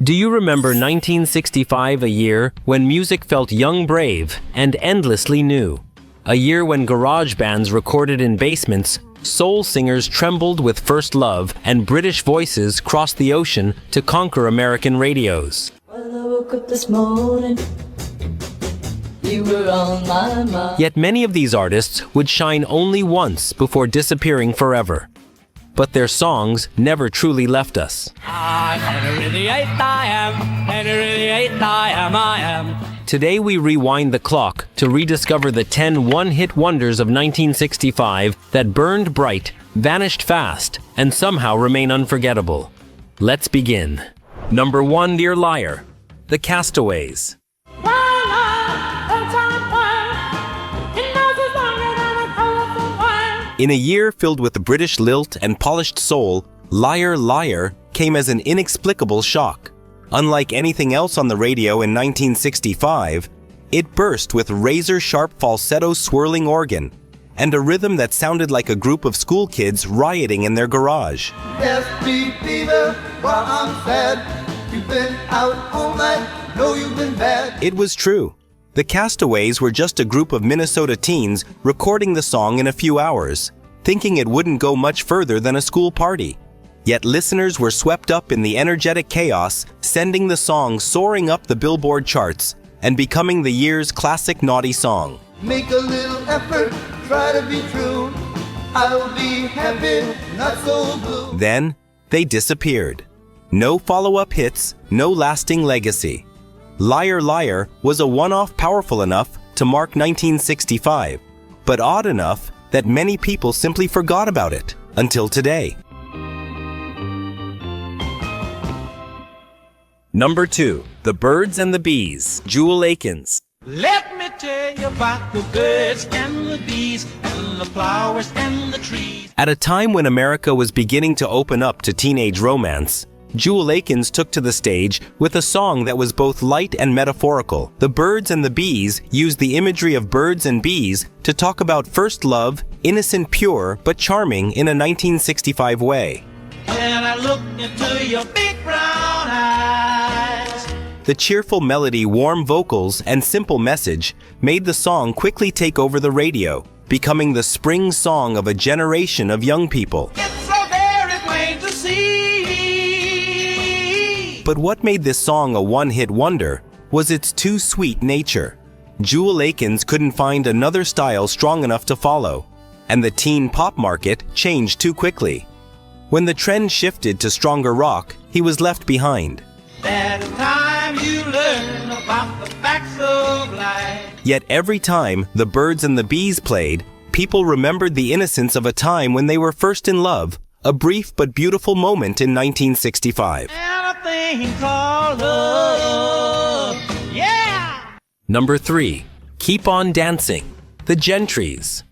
Do you remember 1965, a year when music felt young, brave, and endlessly new? A year when garage bands recorded in basements, soul singers trembled with First Love, and British voices crossed the ocean to conquer American radios. Well, I woke up this morning, you were on my mind. Yet many of these artists would shine only once before disappearing forever. But their songs never truly left us. Today we rewind the clock to rediscover the 10 one-hit wonders of 1965 that burned bright, vanished fast, and somehow remain unforgettable. Let's begin. Number 1, Dear Liar, The Castaways. In a year filled with British lilt and polished soul, Liar Liar came as an inexplicable shock. Unlike anything else on the radio in 1965, it burst with razor-sharp falsetto swirling organ and a rhythm that sounded like a group of school kids rioting in their garage. Yes, fever, while I'm sad. You've been out all night, know you've been bad. It was true. The Castaways were just a group of Minnesota teens recording the song in a few hours, thinking it wouldn't go much further than a school party. Yet listeners were swept up in the energetic chaos, sending the song soaring up the Billboard charts and becoming the year's classic naughty song. Make a little effort, try to be true. I'll be happy, not so blue. Then, they disappeared. No follow-up hits, no lasting legacy. Liar Liar was a one-off powerful enough to mark 1965, but odd enough that many people simply forgot about it until today. Number 2, The Birds and the Bees, Jewel Akins. Let me tell you about the birds and the bees and the flowers and the trees. At a time when America was beginning to open up to teenage romance, Jewel Akins took to the stage with a song that was both light and metaphorical. The Birds and the Bees used the imagery of birds and bees to talk about first love, innocent, pure, but charming in a 1965 way. And I look into your big brown eyes. The cheerful melody, warm vocals, and simple message made the song quickly take over the radio, becoming the spring song of a generation of young people. It's so very plain to see. But what made this song a one-hit wonder was its too sweet nature. Jewel Akins couldn't find another style strong enough to follow, and the teen pop market changed too quickly. When the trend shifted to stronger rock, he was left behind. That time you learn about the facts of life. Yet every time the Birds and the Bees played, people remembered the innocence of a time when they were first in love, a brief but beautiful moment in 1965. And a thing called love. Yeah! Number 3, Keep on Dancing, The Gentrys.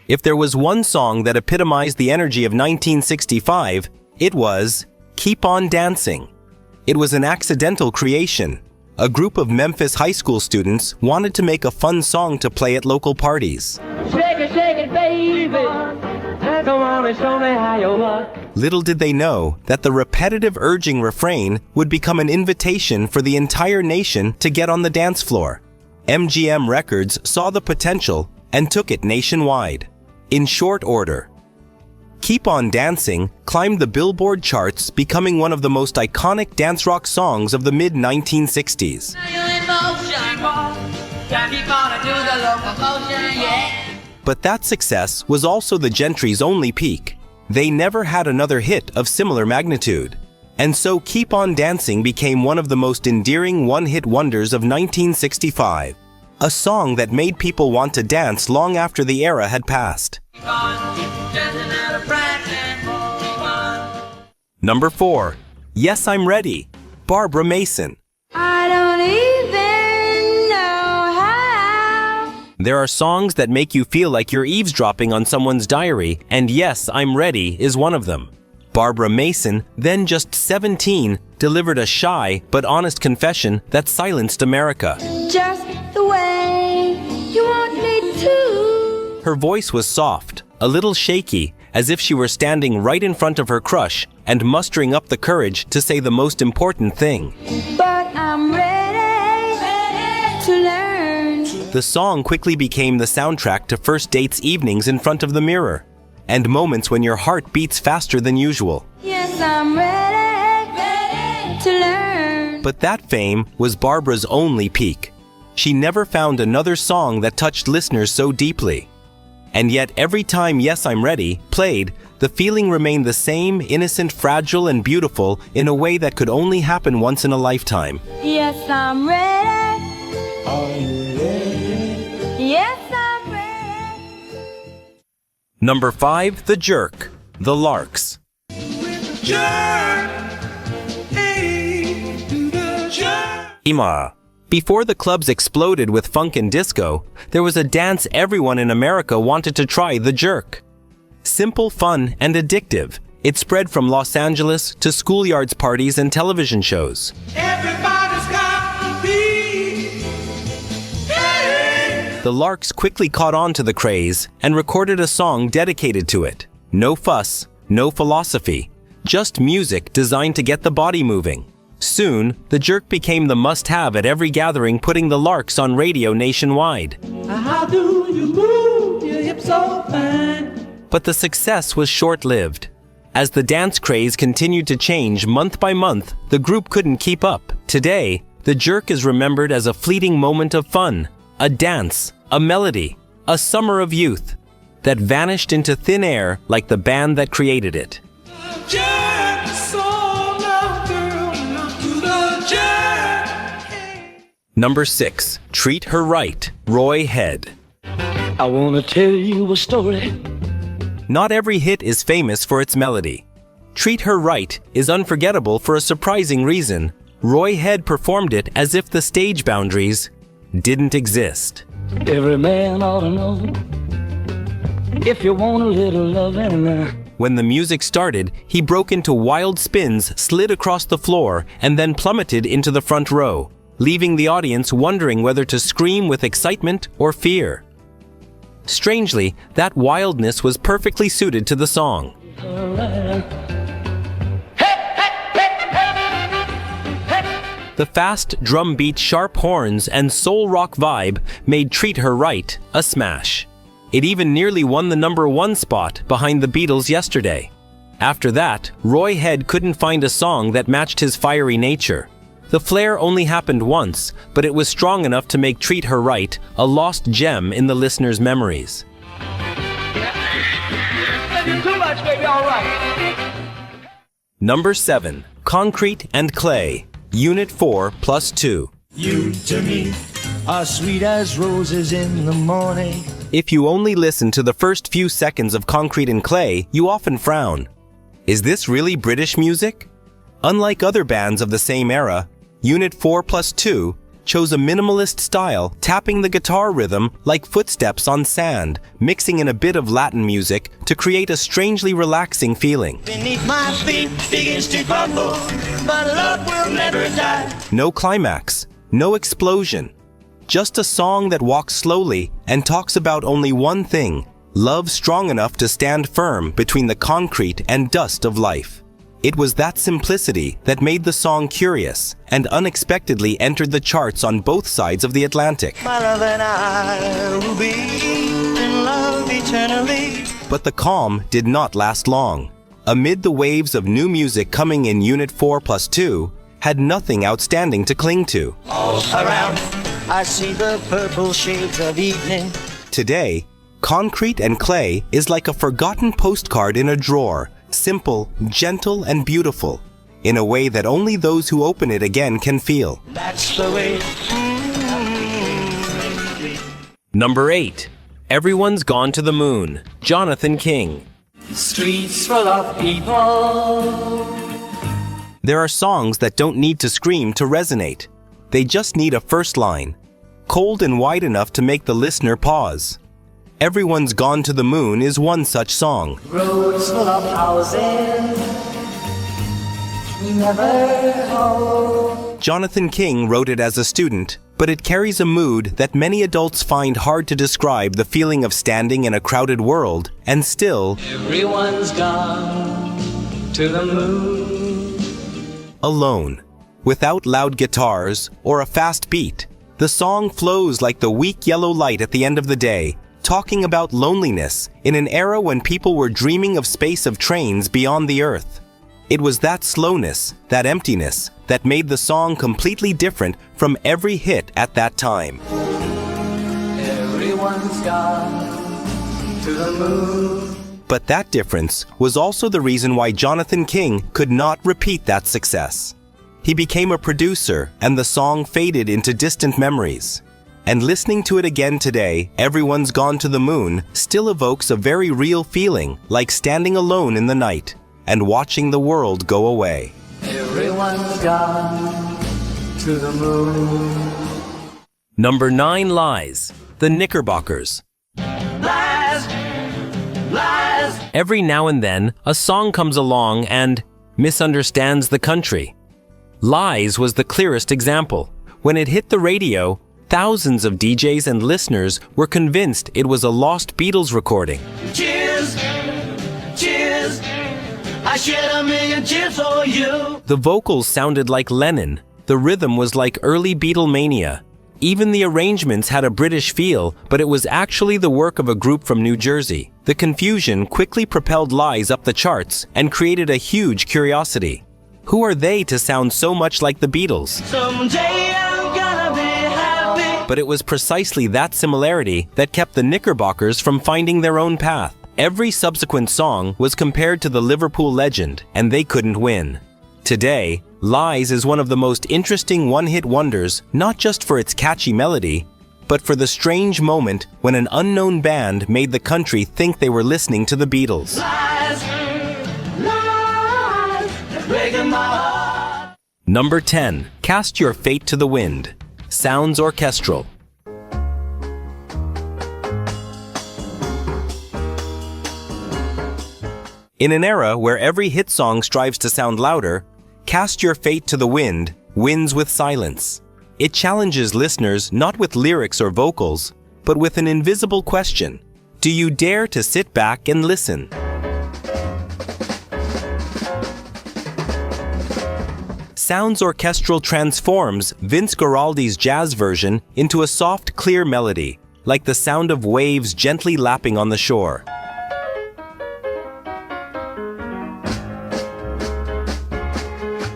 If there was one song that epitomized the energy of 1965, it was Keep on Dancing. It was an accidental creation. A group of Memphis high school students wanted to make a fun song to play at local parties. Shake it, baby. Come on and show me how you walk. Little did they know that the repetitive urging refrain would become an invitation for the entire nation to get on the dance floor. MGM Records saw the potential and took it nationwide. In short order, Keep on Dancing climbed the Billboard charts, becoming one of the most iconic dance rock songs of the mid-1960s. But that success was also the Gentrys' only peak. They never had another hit of similar magnitude. And so Keep on Dancing became one of the most endearing one-hit wonders of 1965. A song that made people want to dance long after the era had passed. Number 4, Yes, I'm Ready, Barbara Mason. I don't even know how. There are songs that make you feel like you're eavesdropping on someone's diary, and Yes, I'm Ready is one of them. Barbara Mason, then just 17, delivered a shy but honest confession that silenced America. Just the way you want me to. Her voice was soft, a little shaky, as if she were standing right in front of her crush and mustering up the courage to say the most important thing. But I'm ready to learn. The song quickly became the soundtrack to first dates' evenings in front of the mirror, and moments when your heart beats faster than usual. Yes, I'm ready to learn. But that fame was Barbara's only peak. She never found another song that touched listeners so deeply. And yet every time Yes, I'm Ready played, the feeling remained the same, innocent, fragile, and beautiful in a way that could only happen once in a lifetime. Yes, I'm ready. Are you ready? Yes, I'm ready. Number 5, The Jerk, The Larks. Ima. Before the clubs exploded with funk and disco, there was a dance everyone in America wanted to try, the jerk. Simple, fun, and addictive, it spread from Los Angeles to schoolyards parties and television shows. Everybody's got to be. Hey. The Larks quickly caught on to the craze and recorded a song dedicated to it. No fuss, no philosophy, just music designed to get the body moving. Soon, the jerk became the must-have at every gathering, putting the Larks on radio nationwide. How do you move your hips so fine? But the success was short-lived. As the dance craze continued to change month by month, the group couldn't keep up. Today, the jerk is remembered as a fleeting moment of fun, a dance, a melody, a summer of youth that vanished into thin air like the band that created it. Jerk, so now, girl, now to the jerk. Number 6, Treat Her Right, Roy Head. I wanna tell you a story. Not every hit is famous for its melody. Treat Her Right is unforgettable for a surprising reason. Roy Head performed it as if the stage boundaries didn't exist. Every man ought to know if you want a little loving. When the music started, he broke into wild spins, slid across the floor, and then plummeted into the front row, leaving the audience wondering whether to scream with excitement or fear. Strangely, that wildness was perfectly suited to the song. The fast drum beat, sharp horns, and soul rock vibe made Treat Her Right a smash. It even nearly won the number 1 spot behind the Beatles' Yesterday. After that, Roy Head couldn't find a song that matched his fiery nature. The flair only happened once, but it was strong enough to make Treat Her Right a lost gem in the listeners' memories. Too much, baby, all right. Number 7, Concrete and Clay, Unit 4+2. You to me are sweet as roses in the morning. If you only listen to the first few seconds of Concrete and Clay, you often frown. Is this really British music? Unlike other bands of the same era, Unit 4+2 chose a minimalist style, tapping the guitar rhythm like footsteps on sand, mixing in a bit of Latin music to create a strangely relaxing feeling. Beneath my feet begins to crumble, but love will never die. No climax, no explosion. Just a song that walks slowly and talks about only one thing: love strong enough to stand firm between the concrete and dust of life. It was that simplicity that made the song curious and unexpectedly entered the charts on both sides of the Atlantic. My love and I will be in love eternally. But the calm did not last long. Amid the waves of new music coming in Unit 4+2, had nothing outstanding to cling to. All around, I see the purple shades of evening. Today, Concrete and Clay is like a forgotten postcard in a drawer, simple, gentle, and beautiful, in a way that only those who open it again can feel. That's the way. Number 8, Everyone's Gone to the Moon, Jonathan King. Streets full of people. There are songs that don't need to scream to resonate. They just need a first line, cold and wide enough to make the listener pause. Everyone's Gone to the Moon is one such song. Roads full of houses. Never home. Jonathan King wrote it as a student, but it carries a mood that many adults find hard to describe the feeling of standing in a crowded world and still Everyone's gone to the moon. alone. Without loud guitars or a fast beat, the song flows like the weak yellow light at the end of the day, talking about loneliness in an era when people were dreaming of space of trains beyond the earth. It was that slowness, that emptiness, that made the song completely different from every hit at that time. Everyone's gone to the moon. But that difference was also the reason why Jonathan King could not repeat that success. He became a producer and the song faded into distant memories. And listening to it again today, Everyone's Gone to the Moon still evokes a very real feeling, like standing alone in the night and watching the world go away. Everyone's gone to the moon. Number 9 lies. The Knickerbockers. Lies, lies. Every now and then, a song comes along and misunderstands the country. Lies was the clearest example. When it hit the radio, thousands of DJs and listeners were convinced it was a lost Beatles recording. Cheers, cheers. I shed a million tears for you. The vocals sounded like Lennon. The rhythm was like early Beatlemania. Even the arrangements had a British feel, but it was actually the work of a group from New Jersey. The confusion quickly propelled Lies up the charts and created a huge curiosity. Who are they to sound so much like the Beatles? Someday I'm gonna be happy. But it was precisely that similarity that kept the Knickerbockers from finding their own path. Every subsequent song was compared to the Liverpool legend, and they couldn't win. Today, Lies is one of the most interesting one-hit wonders, not just for its catchy melody, but for the strange moment when an unknown band made the country think they were listening to the Beatles. Lies, lies. They're breaking my heart. Number 10. Cast Your Fate to the Wind. Sounds orchestral. In an era where every hit song strives to sound louder, Cast Your Fate to the Wind wins with silence. It challenges listeners not with lyrics or vocals, but with an invisible question. Do you dare to sit back and listen? Sounds Orchestral transforms Vince Guaraldi's jazz version into a soft, clear melody, like the sound of waves gently lapping on the shore.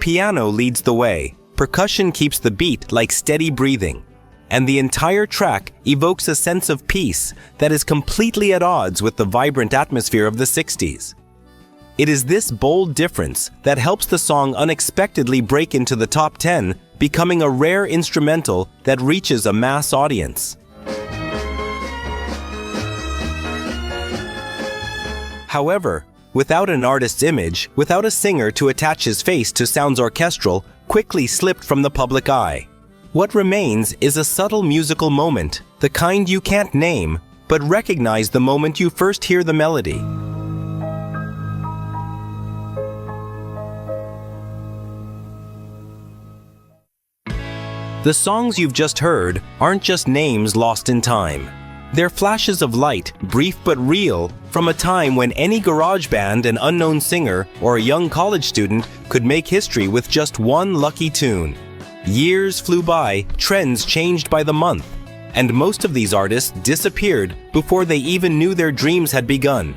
Piano leads the way, percussion keeps the beat like steady breathing, and the entire track evokes a sense of peace that is completely at odds with the vibrant atmosphere of the 60s. It is this bold difference that helps the song unexpectedly break into the top 10, becoming a rare instrumental that reaches a mass audience. However, without an artist's image, without a singer to attach his face to Sounds Orchestral, quickly slipped from the public eye. What remains is a subtle musical moment, the kind you can't name, but recognize the moment you first hear the melody. The songs you've just heard aren't just names lost in time. They're flashes of light, brief but real, from a time when any garage band, an unknown singer, or a young college student could make history with just one lucky tune. Years flew by, trends changed by the month, and most of these artists disappeared before they even knew their dreams had begun.